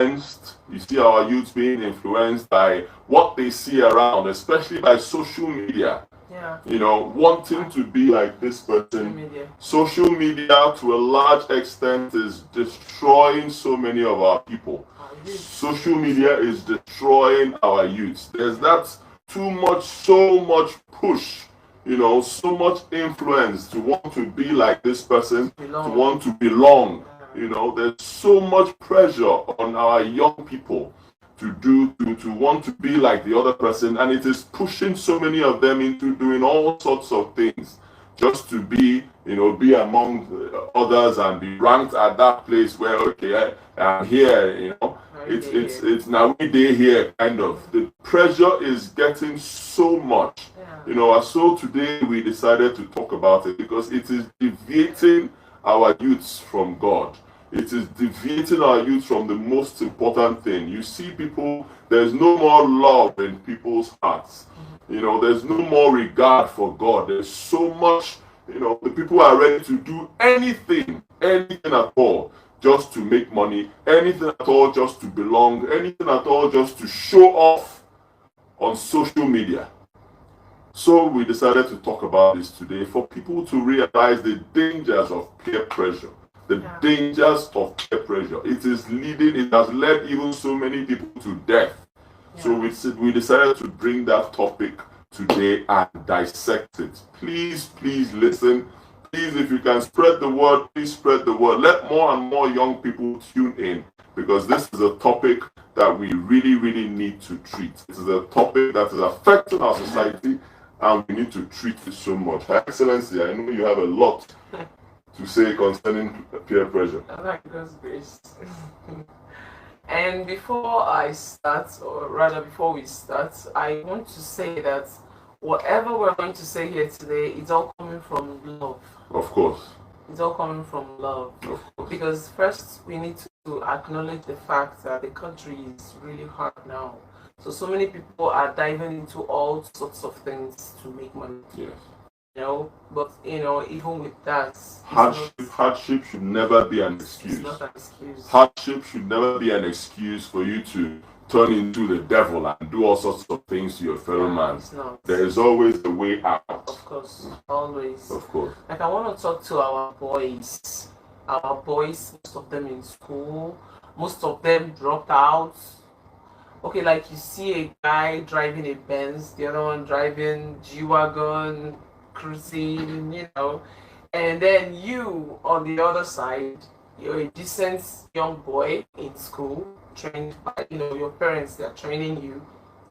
influenced. You see our youth being influenced by what they see around, especially by social media. Yeah. Wanting to be like this person. Social media, to a large extent, is destroying so many of our people. Social media is destroying our youth. There's that so much push, so much influence to want to be like this person, to want to belong. There's so much pressure on our young people to want to be like the other person, and it is pushing so many of them into doing all sorts of things just to be among others and be ranked at that place where, okay, I'm here. It's now we day here kind of. The pressure is getting so much. So today we decided to talk about it because it is deviating our youths from God. It is deviating our youth from the most important thing. You see people, there's no more love in people's hearts. There's no more regard for God. There's so much, the people are ready to do anything at all, just to make money, anything at all just to belong, anything at all just to show off on social media. So we decided to talk about this today for people to realize the dangers of peer pressure. The dangers of peer pressure. It has led even so many people to death. So we decided to bring that topic today and dissect it. Please listen. Please, if you can spread the word, please spread the word. Let more and more young people tune in, because this is a topic that we really need to treat. This is a topic that is affecting our society, and we need to treat it so much. Her Excellency, I know you have a lot to say concerning peer pressure. I like God's grace. And before I start, or rather before we start, I want to say that whatever we're going to say here today, it's all coming from love. Of course. It's all coming from love. Because first we need to acknowledge the fact that the country is really hard now. So many people are diving into all sorts of things to make money. Yes. But even with that, hardship should never be an excuse. It's not an excuse. Hardship should never be an excuse for you to turn into the devil and do all sorts of things to your fellow man. It's not. There is always a way out. Of course, always. Of course. Like, I want to talk to our boys. Our boys, most of them in school, most of them dropped out. Okay, like you see a guy driving a Benz, the other one driving G-Wagon, cruising, and then you on the other side, you're a decent young boy in school, trained by your parents, they're training you,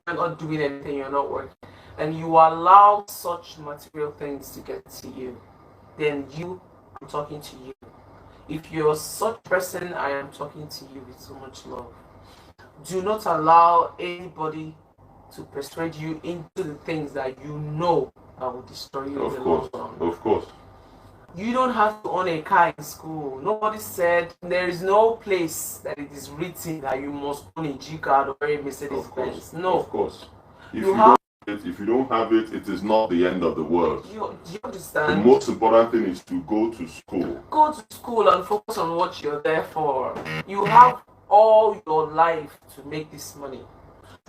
you're not doing anything, you're not working, and you allow such material things to get to you. Then I'm talking to you. If you're such person, I am talking to you with so much love. Do not allow anybody to persuade you into the things that that will destroy you in the long run. Of course. You don't have to own a car in school. Nobody said there is no place that it is written that you must own a G-Card or a Mercedes-Benz. No. Of course. If you don't have it, it is not the end of the world. You understand? The most important thing is to go to school. Go to school and focus on what you're there for. You have all your life to make this money.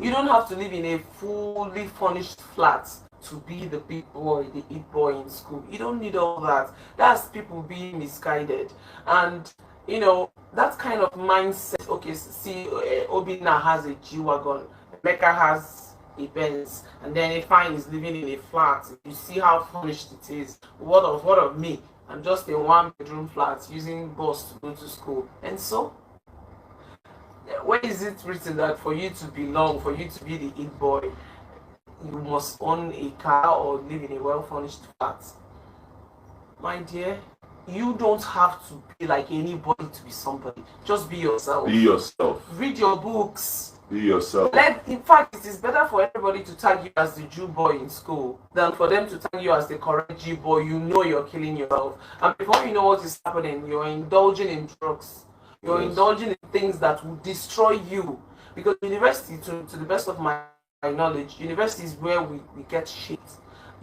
You don't have to live in a fully furnished flat to be the big boy, the it boy in school. You don't need all that. That's people being misguided. And that kind of mindset. Okay, see, Obina has a G-Wagon, Mecca has a Benz, and then Ifeanyi is living in a flat. You see how furnished it is. What of me? I'm just a one-bedroom flat using bus to go to school. And so, where is it written that for you to belong, for you to be the it boy, you must own a car or live in a well-furnished flat? My dear, you don't have to be like anybody to be somebody. Just be yourself. Be yourself. Read your books. Be yourself. In fact, it is better for everybody to tag you as the Jew boy in school than for them to tag you as the correct Jew boy. You're killing yourself. And before you know what is happening, you're indulging in drugs. You're indulging in things that will destroy you. Because university, to the best of my knowledge, university is where we get shit.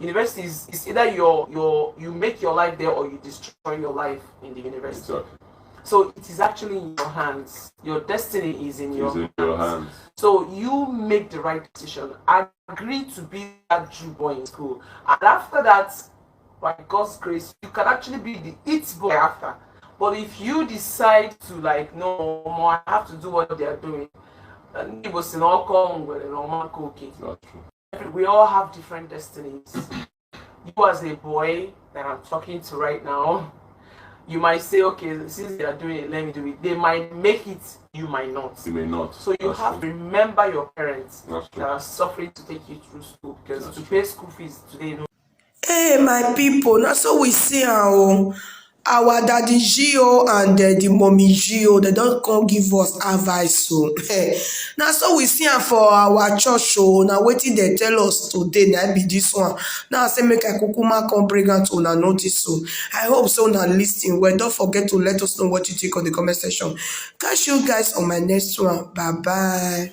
University is either you make your life there or you destroy your life in the university. Exactly. So it is actually in your hands. Your destiny is in your hands. So you make the right decision. Agree to be that Jew boy in school. And after that, by God's grace, you can actually be the it boy after. But if you decide to like, no more, I have to do what they are doing, and it was in all come with a normal cookie. We all have different destinies. You as a boy that I'm talking to right now, you might say, okay, since they are doing it, let me do it. They might make it, you might not. You may not. So you have to remember your parents that are suffering to take you through school, because to pay school fees today, no. Hey, my people, now so we see our daddy Gio and the mommy Gio, they don't come give us advice. So now so we see am for our church. So now waiting they tell us today, now be this one. Now I say make I kukuma come bring out on a notice. So I hope so now listening. Well, don't forget to let us know what you think on the comment section. Catch you guys on my next one. Bye bye.